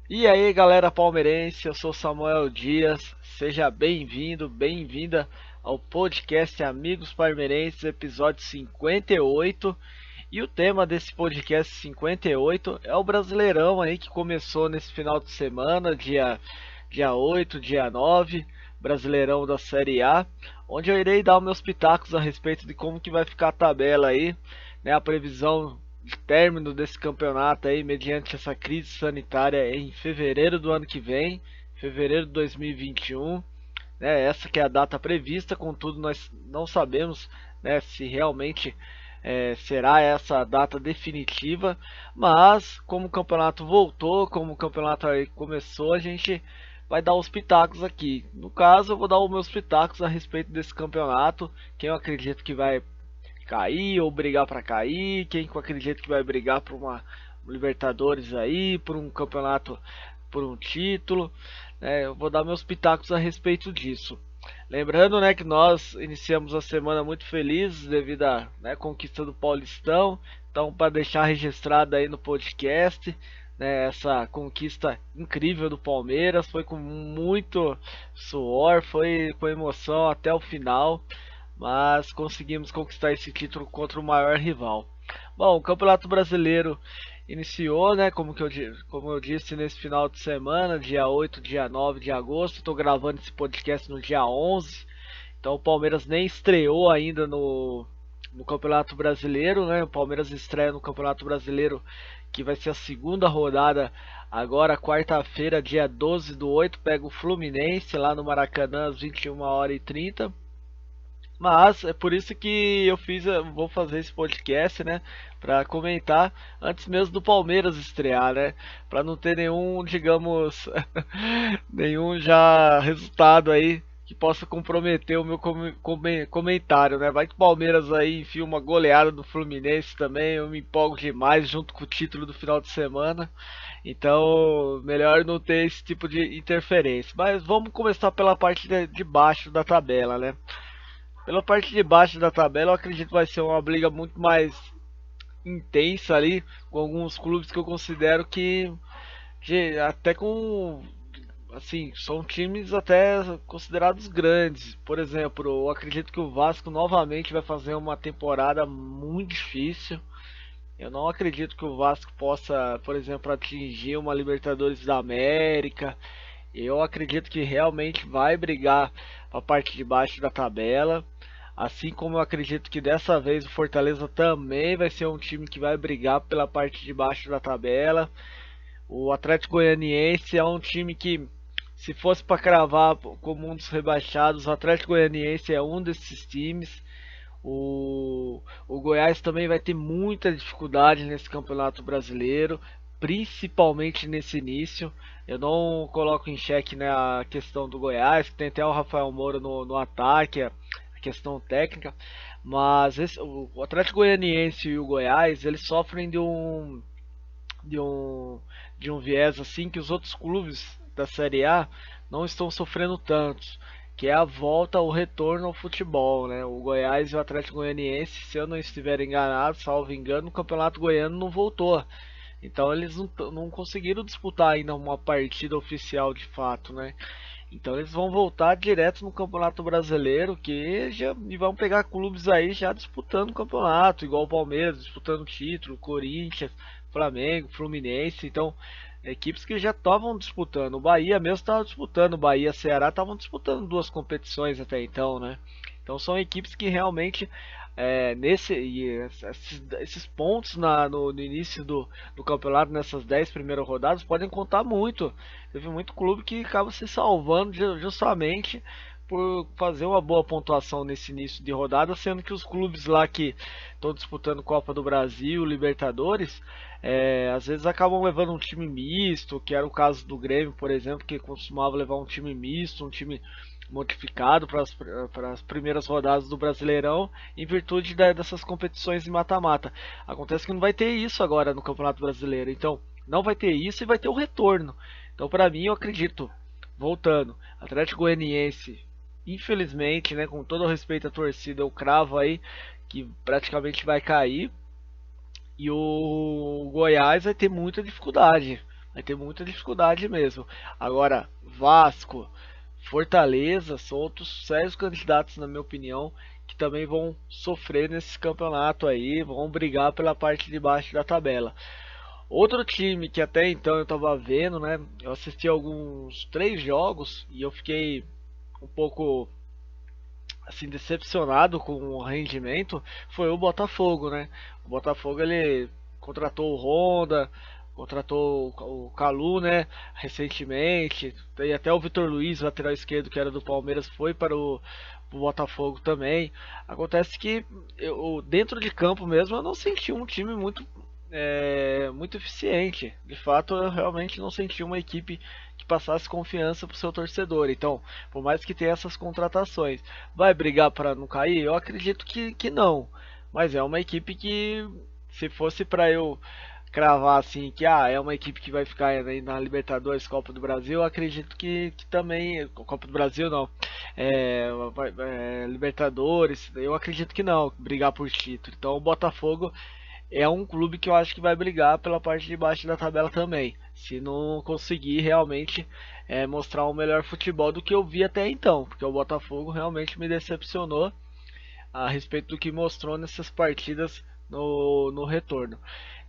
E aí, galera palmeirense, eu sou Samuel Dias. Seja bem-vindo, bem-vinda ao podcast Amigos Palmeirenses, episódio 58. E o tema desse podcast 58 é o Brasileirão aí que começou nesse final de semana, dia 8, dia 9, Brasileirão da Série A, onde eu irei dar meus pitacos a respeito de como que vai ficar a tabela aí, né, a previsão de término desse campeonato aí, mediante essa crise sanitária em fevereiro do ano que vem, fevereiro de 2021, né? Essa que é a data prevista, contudo nós não sabemos, né, se realmente será essa a data definitiva, mas como o campeonato voltou, como o campeonato aí começou, a gente vai dar os pitacos aqui. No caso, eu vou dar os meus pitacos a respeito desse campeonato, quem eu acredito que vai cair ou brigar para cair, quem com aquele jeito que vai brigar por uma Libertadores aí, por um campeonato, por um título, né? Eu vou dar meus pitacos a respeito disso. Lembrando, né, que nós iniciamos a semana muito felizes devido à, né, conquista do Paulistão. Então, para deixar registrado aí no podcast, né, essa conquista incrível do Palmeiras foi com muito suor, foi com emoção até o final, mas conseguimos conquistar esse título contra o maior rival. Bom, o Campeonato Brasileiro iniciou, né, como eu disse, nesse final de semana, dia 8, dia 9 de agosto. Estou gravando esse podcast no dia 11, então o Palmeiras nem estreou ainda no Campeonato Brasileiro, né? O Palmeiras estreia no Campeonato Brasileiro, que vai ser a segunda rodada agora, quarta-feira, dia 12 do 8, pega o Fluminense lá no Maracanã às 21h30. Mas é por isso que vou fazer esse podcast, né, para comentar antes mesmo do Palmeiras estrear, né, para não ter nenhum, digamos, nenhum já resultado aí que possa comprometer o meu comentário, né? Vai que o Palmeiras aí enfia uma goleada do Fluminense também, eu me empolgo demais junto com o título do final de semana. Então, melhor não ter esse tipo de interferência. Mas vamos começar pela parte de baixo da tabela, né? Pela parte de baixo da tabela, eu acredito que vai ser uma briga muito mais intensa ali, com alguns clubes que eu considero até com, assim, são times até considerados grandes. Por exemplo, eu acredito que o Vasco novamente vai fazer uma temporada muito difícil. Eu não acredito que o Vasco possa, por exemplo, atingir uma Libertadores da América. Eu acredito que realmente vai brigar a parte de baixo da tabela. Assim como eu acredito que dessa vez o Fortaleza também vai ser um time que vai brigar pela parte de baixo da tabela. O Atlético Goianiense é um time que, se fosse para cravar como um dos rebaixados, o Atlético Goianiense é um desses times. O Goiás também vai ter muita dificuldade nesse campeonato brasileiro, principalmente nesse início. Eu não coloco em xeque, né, a questão do Goiás, que tem até o Rafael Moura no ataque, a questão técnica, mas o Atlético Goianiense e o Goiás, eles sofrem de um, de um viés assim que os outros clubes da Série A não estão sofrendo tanto, que é a volta, o retorno ao futebol, né? O Goiás e o Atlético Goianiense, se eu não estiver enganado, salvo engano, o Campeonato Goiano não voltou. Então eles não conseguiram disputar ainda uma partida oficial de fato, né? Então eles vão voltar direto no Campeonato Brasileiro, e vão pegar clubes aí já disputando o campeonato, igual o Palmeiras disputando o título, Corinthians, Flamengo, Fluminense. Então, equipes que já estavam disputando. O Bahia mesmo estava disputando, o Bahia e Ceará estavam disputando duas competições até então, né? Então são equipes que realmente esses pontos no início do campeonato, nessas 10 primeiras rodadas, podem contar muito. Teve muito clube que acaba se salvando justamente por fazer uma boa pontuação nesse início de rodada, sendo que os clubes lá que estão disputando Copa do Brasil, Libertadores, às vezes acabam levando um time misto, que era o caso do Grêmio, por exemplo, que costumava levar um time misto, um time modificado para as primeiras rodadas do Brasileirão, em virtude dessas competições de mata-mata. Acontece que não vai ter isso agora no Campeonato Brasileiro, então não vai ter isso e vai ter o retorno. Então, para mim, eu acredito, voltando, Atlético Goianiense, infelizmente, né, com todo o respeito à torcida, eu cravo aí que praticamente vai cair. E o Goiás vai ter muita dificuldade. vai ter muita dificuldade mesmo. Agora, Vasco, Fortaleza são outros sérios candidatos, na minha opinião, que também vão sofrer nesse campeonato aí, vão brigar pela parte de baixo da tabela. Outro time que até então eu tava vendo, né? Eu assisti alguns 3 jogos e eu fiquei um pouco assim decepcionado com o rendimento, foi o Botafogo, né? O Botafogo ele contratou o Honda, contratou o Calu, né? Recentemente, e até o Vitor Luiz, lateral esquerdo que era do Palmeiras, foi para o Botafogo também. Acontece que eu, dentro de campo mesmo eu não senti um time muito eficiente. De fato, eu realmente não senti uma equipe que passasse confiança para o seu torcedor. Então, por mais que tenha essas contratações, vai brigar para não cair? Eu acredito que não. Mas é uma equipe que, se fosse para eu cravar assim que é uma equipe que vai ficar aí na Libertadores, Copa do Brasil, eu acredito que também Copa do Brasil não, Libertadores, eu acredito que não, brigar por título. Então o Botafogo é um clube que eu acho que vai brigar pela parte de baixo da tabela também, se não conseguir realmente mostrar um melhor futebol do que eu vi até então, porque o Botafogo realmente me decepcionou a respeito do que mostrou nessas partidas no retorno.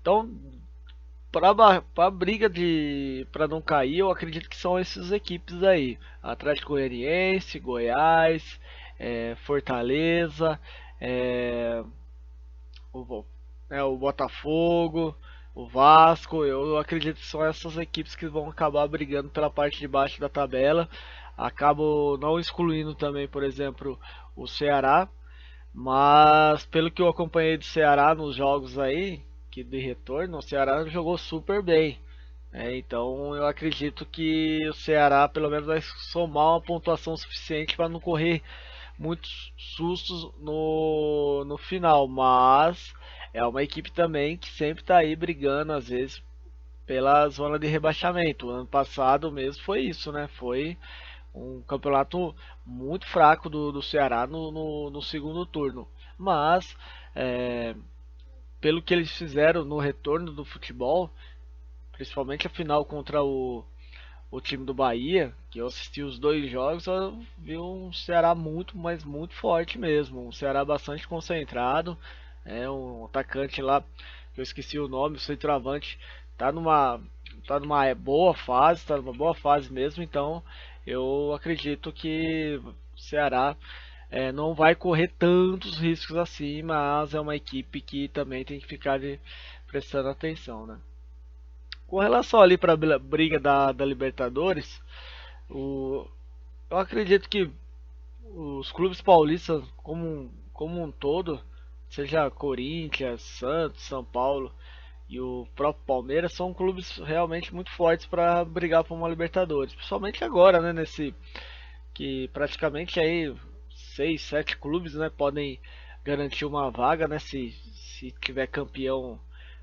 Então, para a briga de para não cair, eu acredito que são essas equipes aí: Atlético Goianiense, Goiás, Fortaleza, é, o, o Botafogo, o Vasco. Eu acredito que são essas equipes que vão acabar brigando pela parte de baixo da tabela. Acabo não excluindo também, por exemplo, o Ceará, mas pelo que eu acompanhei do Ceará nos jogos aí, que de retorno, o Ceará jogou super bem. Então eu acredito que o Ceará pelo menos vai somar uma pontuação suficiente para não correr muitos sustos no final. Mas é uma equipe também que sempre está aí brigando, às vezes, pela zona de rebaixamento. O ano passado mesmo foi isso, né? Foi um campeonato muito fraco do Ceará no segundo turno. Mas, é, pelo que eles fizeram no retorno do futebol, principalmente a final contra o time do Bahia, que eu assisti os 2 jogos, eu vi um Ceará muito, mas muito forte mesmo. Um Ceará bastante concentrado. Um atacante lá, que eu esqueci o nome, o centroavante, tá numa, tá numa boa fase, tá numa boa fase mesmo. Então eu acredito que o Ceará não vai correr tantos riscos assim, mas é uma equipe que também tem que ficar prestando atenção, né? Com relação ali para a briga da Libertadores, o, eu acredito que os clubes paulistas como um todo, seja Corinthians, Santos, São Paulo e o próprio Palmeiras, são clubes realmente muito fortes para brigar por uma Libertadores, principalmente agora, né, nesse que praticamente aí 6, 7 clubes, né, podem garantir uma vaga, né, se tiver campeão.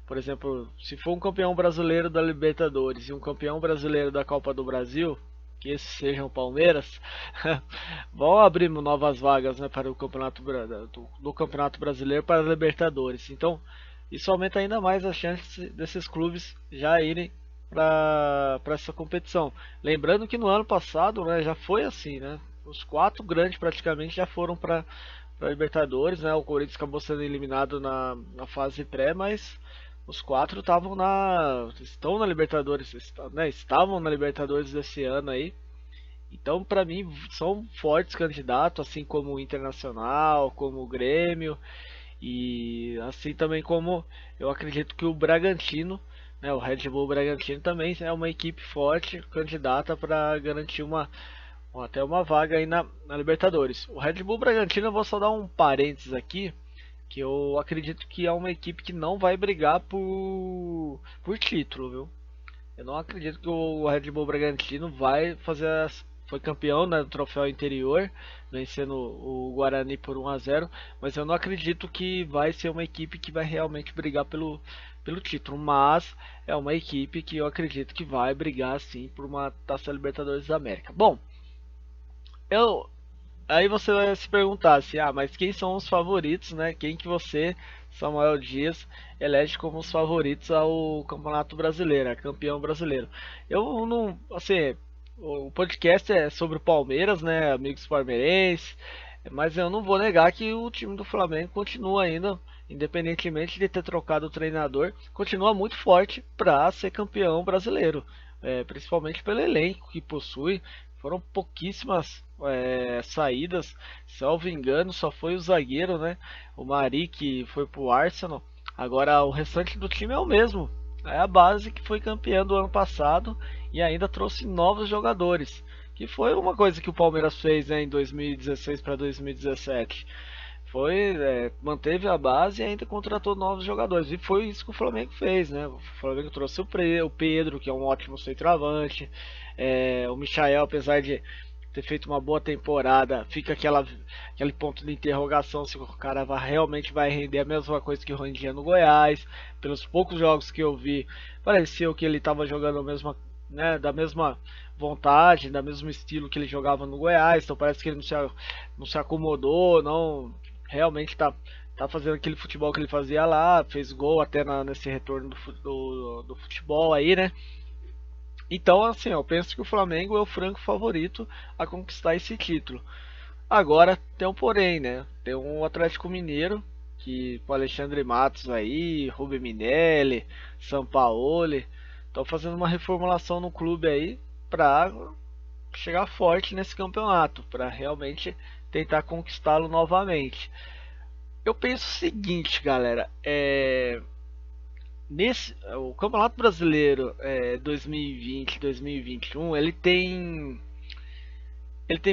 Por exemplo, se for um campeão brasileiro da Libertadores e um campeão brasileiro da Copa do Brasil, que esses sejam o Palmeiras, vão abrir novas vagas, né, para o campeonato do Campeonato Brasileiro para a Libertadores. Então, isso aumenta ainda mais a chance desses clubes já irem para essa competição. Lembrando que no ano passado, né, já foi assim, né? Os 4 grandes praticamente já foram para Libertadores, né? O Corinthians acabou sendo eliminado na fase pré, mas os 4 estão na Libertadores, né? Estavam na Libertadores desse ano aí. Então, para mim, são fortes candidatos, assim como o Internacional, como o Grêmio, e assim também como eu acredito que o Bragantino, né, o Red Bull Bragantino também é uma equipe forte, candidata para garantir até uma vaga aí na Libertadores. O Red Bull Bragantino, eu vou só dar um parênteses aqui, que eu acredito que é uma equipe que não vai brigar por título, viu? Eu não acredito que o Red Bull Bragantino vai fazer foi campeão, né, do troféu interior, vencendo o Guarani por 1-0, mas eu não acredito que vai ser uma equipe que vai realmente brigar pelo título, mas é uma equipe que eu acredito que vai brigar sim por uma Taça Libertadores da América. Bom, eu Aí você vai se perguntar assim, mas quem são os favoritos, né? Quem que você, Samuel Dias, elege como os favoritos ao Campeonato Brasileiro, a campeão brasileiro? Eu não, assim, o podcast é sobre o Palmeiras, né, amigos palmeirenses, mas eu não vou negar que o time do Flamengo continua ainda, independentemente de ter trocado o treinador, continua muito forte para ser campeão brasileiro, principalmente pelo elenco que possui. Foram pouquíssimas saídas, salvo engano, só foi o zagueiro, né? O Mari que foi pro Arsenal. Agora o restante do time é o mesmo. É a base que foi campeã do ano passado e ainda trouxe novos jogadores. Que foi uma coisa que o Palmeiras fez, né, em 2016 para 2017. Manteve a base e ainda contratou novos jogadores. E foi isso que o Flamengo fez, né? O Flamengo trouxe o Pedro, que é um ótimo centroavante. O Michael, apesar de ter feito uma boa temporada, fica aquele ponto de interrogação se o cara realmente vai render a mesma coisa que rendia no Goiás. Pelos poucos jogos que eu vi, pareceu que ele estava jogando a mesma, né, da mesma vontade, da mesmo estilo que ele jogava no Goiás. Então parece que ele não se acomodou, não realmente tá fazendo aquele futebol que ele fazia lá, fez gol até nesse retorno do futebol aí, né? Então, assim, eu penso que o Flamengo é o franco favorito a conquistar esse título. Agora tem um porém, né? Tem um Atlético Mineiro que com Alexandre Matos aí, Rubem Minelli, Sampaoli, estão fazendo uma reformulação no clube aí para chegar forte nesse campeonato, para realmente tentar conquistá-lo novamente. Eu penso o seguinte, galera, o Campeonato Brasileiro 2020-2021, ele tem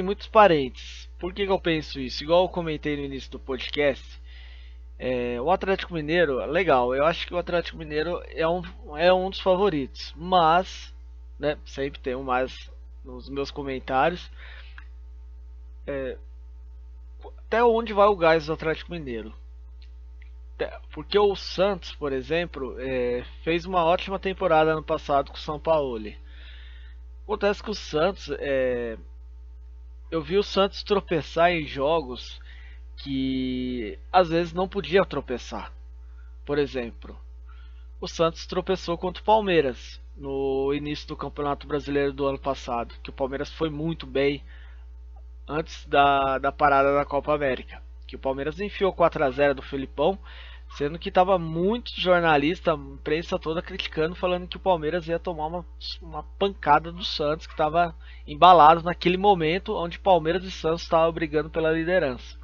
muitos parentes. Por que eu penso isso? Igual eu comentei no início do podcast, o Atlético Mineiro, legal, eu acho que o Atlético Mineiro é um dos favoritos, mas, né, sempre tem um mais nos meus comentários, até onde vai o gás do Atlético Mineiro? Porque o Santos, por exemplo, fez uma ótima temporada ano passado com o São Paulo. Acontece que o Santos, eu vi o Santos tropeçar em jogos que às vezes não podia tropeçar. Por exemplo, o Santos tropeçou contra o Palmeiras no início do Campeonato Brasileiro do ano passado, que o Palmeiras foi muito bem antes da parada da Copa América. Que o Palmeiras enfiou 4-0 do Felipão, sendo que estava muitos jornalistas, a imprensa toda criticando, falando que o Palmeiras ia tomar uma pancada do Santos, que estava embalado naquele momento onde Palmeiras e Santos estavam brigando pela liderança.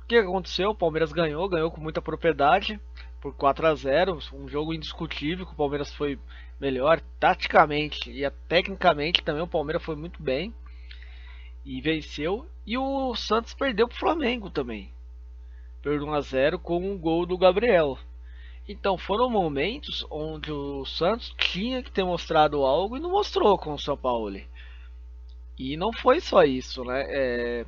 O que aconteceu? O Palmeiras ganhou com muita propriedade, por 4-0, um jogo indiscutível, que o Palmeiras foi melhor taticamente e tecnicamente também o Palmeiras foi muito bem e venceu. E o Santos perdeu para o Flamengo também. Perdeu 1-0 com um gol do Gabriel. Então foram momentos onde o Santos tinha que ter mostrado algo e não mostrou com o São Paulo. E não foi só isso, né?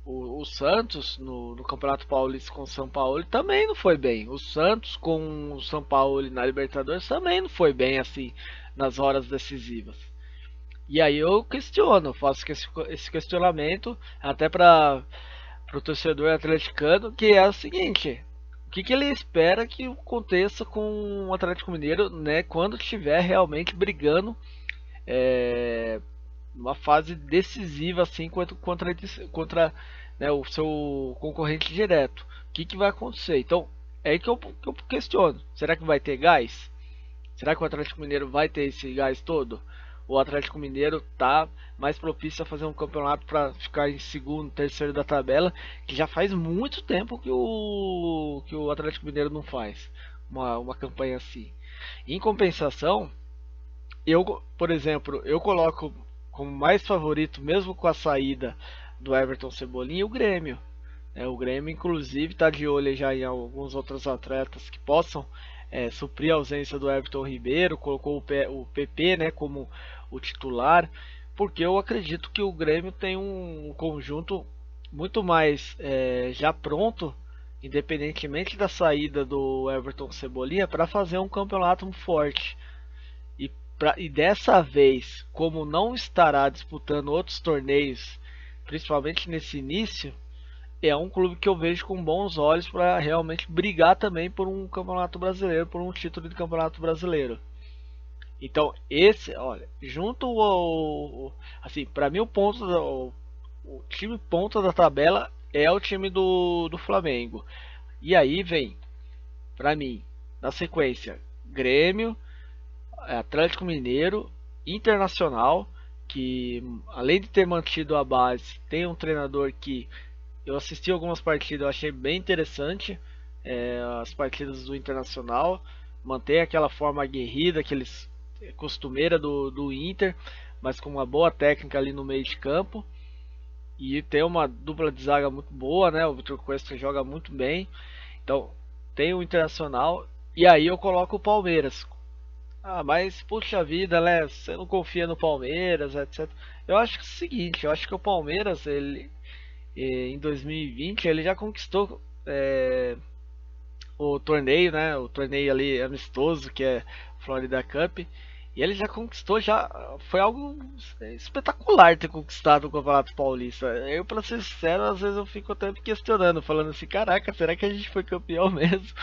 O Santos no Campeonato Paulista com o São Paulo também não foi bem. O Santos com o São Paulo na Libertadores também não foi bem assim nas horas decisivas. E aí eu questiono, faço esse questionamento até para o torcedor atleticano, que é o seguinte: o que ele espera que aconteça com o Atlético Mineiro, né, quando estiver realmente brigando numa fase decisiva assim contra né, o seu concorrente direto? O que vai acontecer? Então é aí que eu questiono: será que vai ter gás? Será que o Atlético Mineiro vai ter esse gás todo? O Atlético Mineiro tá mais propício a fazer um campeonato para ficar em segundo, terceiro da tabela, que já faz muito tempo que o Atlético Mineiro não faz uma campanha assim. Em compensação, por exemplo, eu coloco como mais favorito, mesmo com a saída do Everton Cebolinha, o Grêmio. O Grêmio, inclusive, está de olho já em alguns outros atletas que possam suprir a ausência do Everton Ribeiro. Colocou o PP, né, como o titular, porque eu acredito que o Grêmio tem um conjunto muito mais já pronto, independentemente da saída do Everton Cebolinha, para fazer um campeonato forte. E dessa vez, como não estará disputando outros torneios principalmente nesse início, é um clube que eu vejo com bons olhos para realmente brigar também por um campeonato brasileiro, por um título de campeonato brasileiro. Então, esse, olha, junto ao, assim, para mim o time ponta da tabela é o time do Flamengo. E aí vem, para mim, na sequência, Grêmio, Atlético Mineiro, Internacional, que além de ter mantido a base, tem um treinador que eu assisti algumas partidas, eu achei bem interessante, as partidas do Internacional, mantém aquela forma aguerrida, aqueles costumeira do Inter, mas com uma boa técnica ali no meio de campo. E tem uma dupla de zaga muito boa, né? O Vitor Cuesta joga muito bem. Então, tem o Internacional e aí eu coloco o Palmeiras. Ah, mas puxa vida, né? Você não confia no Palmeiras, etc. Eu acho que é o seguinte, eu acho que o Palmeiras, ele em 2020, ele já conquistou o torneio, né? O torneio ali amistoso que é Florida Cup. E ele já conquistou, já foi algo espetacular ter conquistado o Campeonato Paulista. Eu, pra ser sincero, às vezes eu fico até me questionando, falando assim, caraca, será que a gente foi campeão mesmo?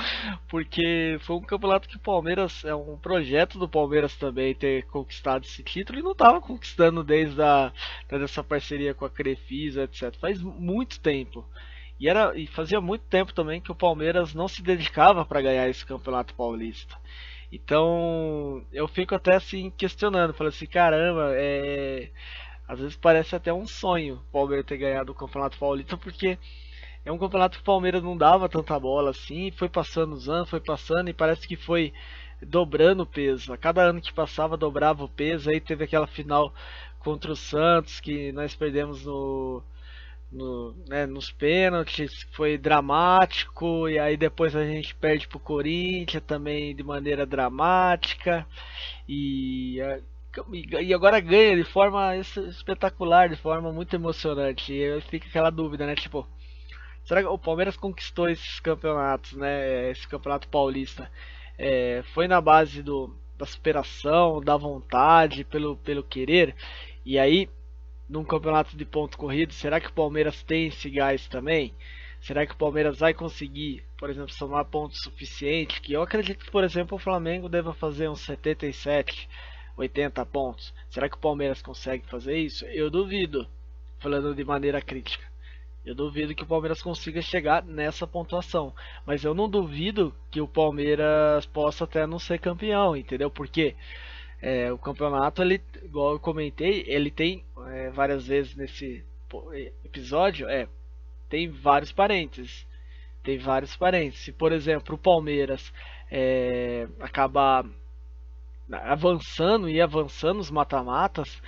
Porque foi um campeonato que o Palmeiras, é um projeto do Palmeiras também ter conquistado esse título e não estava conquistando desde dessa parceria com a Crefisa, etc. Faz muito tempo. E fazia muito tempo também que o Palmeiras não se dedicava para ganhar esse Campeonato Paulista. Então eu fico até assim questionando, falando assim, caramba, às vezes parece até um sonho o Palmeiras ter ganhado o Campeonato Paulista, porque é um campeonato que o Palmeiras não dava tanta bola assim, foi passando os anos, foi passando e parece que foi dobrando o peso. A cada ano que passava dobrava o peso, aí teve aquela final contra o Santos que nós perdemos nos pênaltis, foi dramático, e aí depois a gente perde pro Corinthians também de maneira dramática, e, e agora ganha de forma espetacular, de forma muito emocionante, e aí fica aquela dúvida, né, tipo, será que o Palmeiras conquistou esses campeonatos, né, esse campeonato paulista, foi na base da superação, da vontade, pelo querer, e aí num campeonato de ponto corrido, será que o Palmeiras tem esse gás também? Será que o Palmeiras vai conseguir, por exemplo, somar pontos suficientes? Que eu acredito que, por exemplo, o Flamengo deva fazer uns 77, 80 pontos. Será que o Palmeiras consegue fazer isso? Eu duvido, falando de maneira crítica. Eu duvido que o Palmeiras consiga chegar nessa pontuação. Mas eu não duvido que o Palmeiras possa até não ser campeão, entendeu? Porque o campeonato, ele, igual eu comentei, ele tem várias vezes nesse episódio, tem vários parênteses. Tem vários parênteses. Se, por exemplo, o Palmeiras acabar avançando e avançando os mata-matas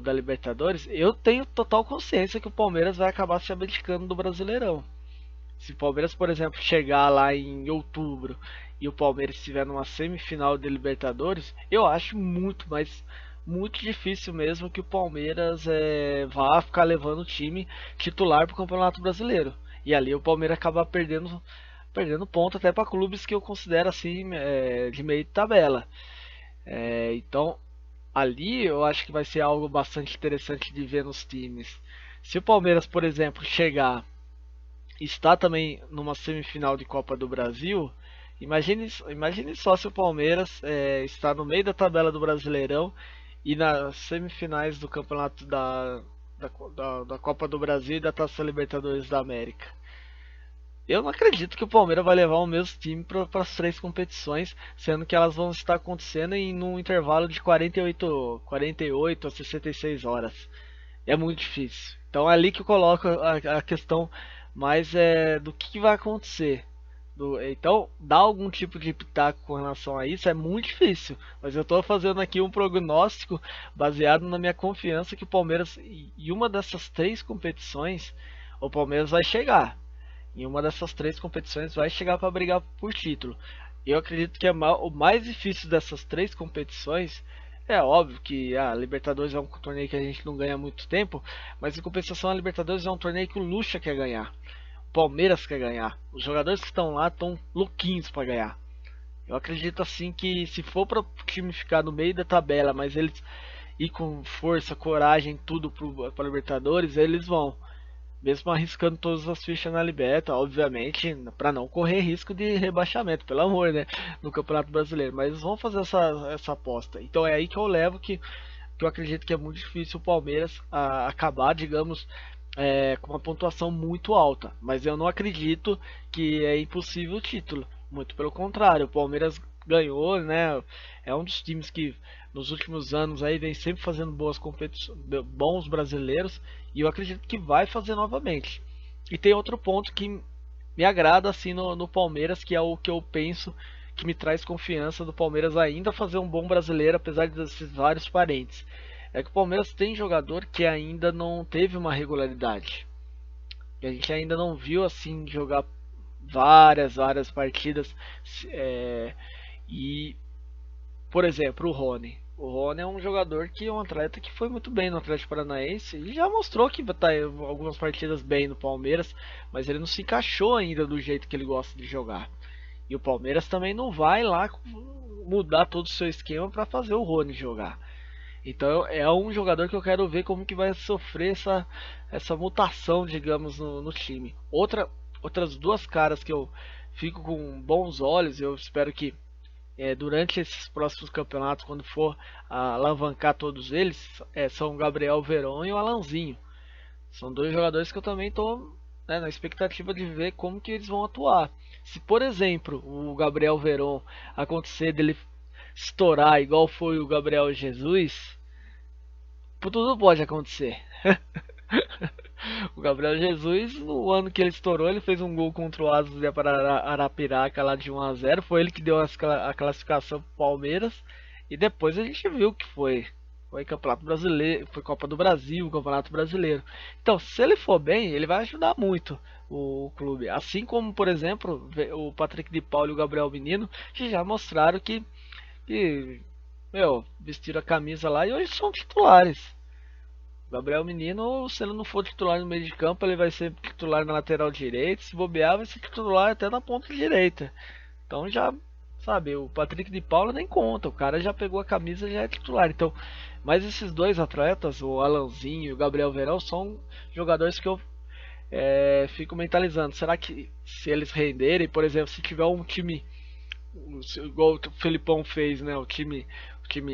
da Libertadores, eu tenho total consciência que o Palmeiras vai acabar se abdicando do Brasileirão. Se o Palmeiras, por exemplo, chegar lá em outubro e o Palmeiras estiver numa semifinal de Libertadores, eu acho muito, mas muito difícil mesmo que o Palmeiras vá ficar levando o time titular para o Campeonato Brasileiro. E ali o Palmeiras acaba perdendo ponto até para clubes que eu considero assim de meio de tabela. Então ali eu acho que vai ser algo bastante interessante de ver nos times. Se o Palmeiras, por exemplo, chegar está também numa semifinal de Copa do Brasil. Imagine só se o Palmeiras está no meio da tabela do Brasileirão e nas semifinais do campeonato da Copa do Brasil e da Taça Libertadores da América. Eu não acredito que o Palmeiras vai levar o mesmo time para as três competições, sendo que elas vão estar acontecendo em um intervalo de 48 a 66 horas. É muito difícil. Então é ali que eu coloco a questão mais do que vai acontecer. Então, dar algum tipo de pitaco com relação a isso é muito difícil. Mas eu estou fazendo aqui um prognóstico baseado na minha confiança que o Palmeiras, em uma dessas três competições, o Palmeiras vai chegar. Em uma dessas três competições vai chegar para brigar por título. Eu acredito que o mais difícil dessas três competições é óbvio que a Libertadores é um torneio que a gente não ganha há muito tempo, mas em compensação a Libertadores é um torneio que o Lucha quer ganhar, o Palmeiras quer ganhar, os jogadores que estão lá estão louquinhos para ganhar. Eu acredito assim que se for para o time ficar no meio da tabela, mas eles ir com força, coragem, tudo para Libertadores, eles vão. Mesmo arriscando todas as fichas na Liberta, obviamente, para não correr risco de rebaixamento, pelo amor, né? No Campeonato Brasileiro. Mas eles vão fazer essa aposta. Então é aí que eu levo que eu acredito que é muito difícil o Palmeiras acabar, digamos, com uma pontuação muito alta. Mas eu não acredito que é impossível o título. Muito pelo contrário, o Palmeiras ganhou, né? É um dos times que nos últimos anos aí vem sempre fazendo boas competições, bons brasileiros, e eu acredito que vai fazer novamente. E tem outro ponto que me agrada assim no Palmeiras, que é o que eu penso que me traz confiança do Palmeiras ainda fazer um bom brasileiro, apesar desses vários parentes. É que o Palmeiras tem jogador que ainda não teve uma regularidade. E a gente ainda não viu assim jogar várias partidas. É, e, por exemplo, o Rony. O Rony é um jogador que é um atleta que foi muito bem no Atlético Paranaense e já mostrou que está algumas partidas bem no Palmeiras, mas ele não se encaixou ainda do jeito que ele gosta de jogar. E o Palmeiras também não vai lá mudar todo o seu esquema para fazer o Rony jogar. Então é um jogador que eu quero ver como que vai sofrer essa mutação, digamos, no time. Outras duas caras que eu fico com bons olhos, eu espero que durante esses próximos campeonatos, quando for alavancar todos eles, são o Gabriel Veron e o Alanzinho. São dois jogadores que eu também estou na expectativa de ver como que eles vão atuar. Se, por exemplo, o Gabriel Veron acontecer dele estourar igual foi o Gabriel Jesus, tudo pode acontecer. O Gabriel Jesus, no ano que ele estourou, ele fez um gol contra o Asas de Arapiraca lá de 1-0. Foi ele que deu a classificação pro Palmeiras. E depois a gente viu que foi Campeonato Brasileiro, foi Copa do Brasil, Campeonato Brasileiro. Então, se ele for bem, ele vai ajudar muito o clube. Assim como, por exemplo, o Patrick de Paula e o Gabriel Menino, que já mostraram que vestiram a camisa lá e hoje são titulares. O Gabriel Menino, se ele não for titular no meio de campo, ele vai ser titular na lateral direita. Se bobear, vai ser titular até na ponta direita. Então já, sabe, o Patrick de Paula nem conta. O cara já pegou a camisa e já é titular. Então, mas esses dois atletas, o Alanzinho e o Gabriel Verão, são jogadores que eu fico mentalizando. Será que se eles renderem, por exemplo, se tiver um time igual o Felipão fez, né? O time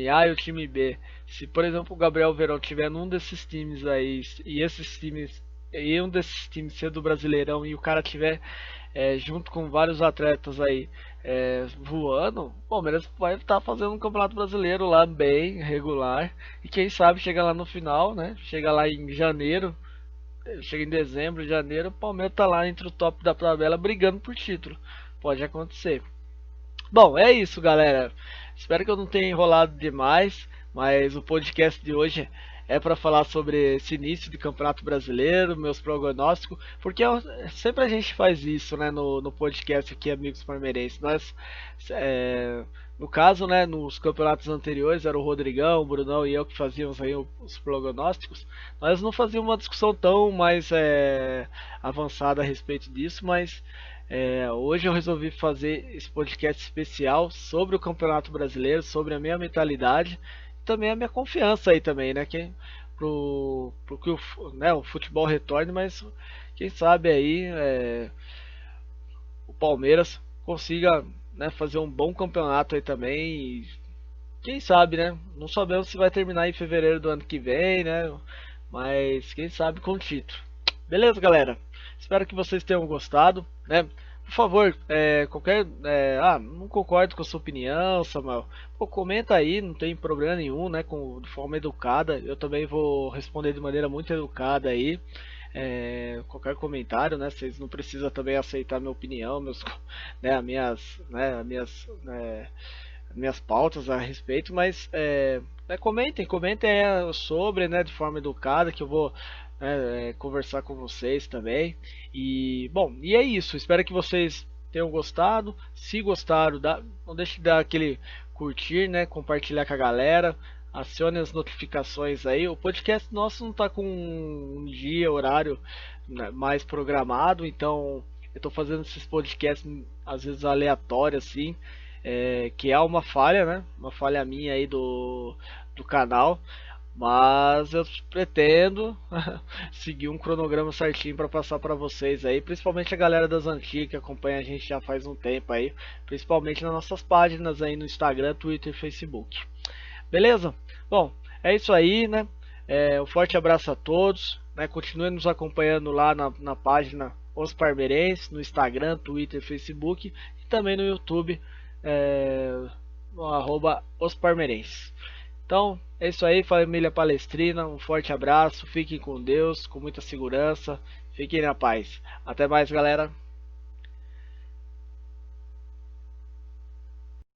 A e o time B. Se, por exemplo, o Gabriel Verão tiver num desses times aí e um desses times ser do Brasileirão e o cara tiver junto com vários atletas aí voando, o Palmeiras vai estar fazendo um campeonato brasileiro lá bem regular e quem sabe chega lá no final, né? Chega lá em janeiro, chega em dezembro, janeiro, o Palmeiras tá lá entre o top da tabela brigando por título. Pode acontecer. Bom, é isso, galera. Espero que eu não tenha enrolado demais, mas o podcast de hoje é para falar sobre esse início de Campeonato Brasileiro, meus prognósticos, porque sempre a gente faz isso, né, no podcast aqui, Amigos Palmeirenses. No caso, né, nos campeonatos anteriores, era o Rodrigão, o Brunão e eu que fazíamos aí os prognósticos. Nós não fazíamos uma discussão tão mais avançada a respeito disso, mas hoje eu resolvi fazer esse podcast especial sobre o Campeonato Brasileiro, sobre a minha mentalidade e também a minha confiança aí também, né? Pro que o futebol retorne, mas quem sabe aí o Palmeiras consiga, né, fazer um bom campeonato aí também. E quem sabe, né? Não sabemos se vai terminar em fevereiro do ano que vem, né? Mas quem sabe com o título. Beleza, galera? Espero que vocês tenham gostado, né? Por favor, não concordo com a sua opinião, Samuel. Pô, comenta aí, não tem problema nenhum, né? De forma educada. Eu também vou responder de maneira muito educada aí. Qualquer comentário, né? Vocês não precisam também aceitar minha opinião, né? As minhas pautas a respeito, mas comentem sobre, né, de forma educada, que eu vou conversar com vocês também. E bom, e é isso. Espero que vocês tenham gostado. Se gostaram, não deixe de dar aquele curtir, né, compartilhar com a galera. Acione as notificações aí. O podcast nosso não está com um dia, horário, né, mais programado, então eu estou fazendo esses podcasts às vezes aleatórios assim, que é uma falha, né? Uma falha minha aí do canal. Mas eu pretendo seguir um cronograma certinho para passar para vocês aí, principalmente a galera das antigas que acompanha a gente já faz um tempo aí, principalmente nas nossas páginas aí no Instagram, Twitter e Facebook. Beleza? Bom, é isso aí, né? Um forte abraço a todos, né? Continue nos acompanhando lá na página Os Parmeirenses, no Instagram, Twitter, Facebook e também no YouTube, no arroba Os Parmeirenses. Então, é isso aí, família palestrina. Um forte abraço, fiquem com Deus, com muita segurança, fiquem na paz. Até mais, galera.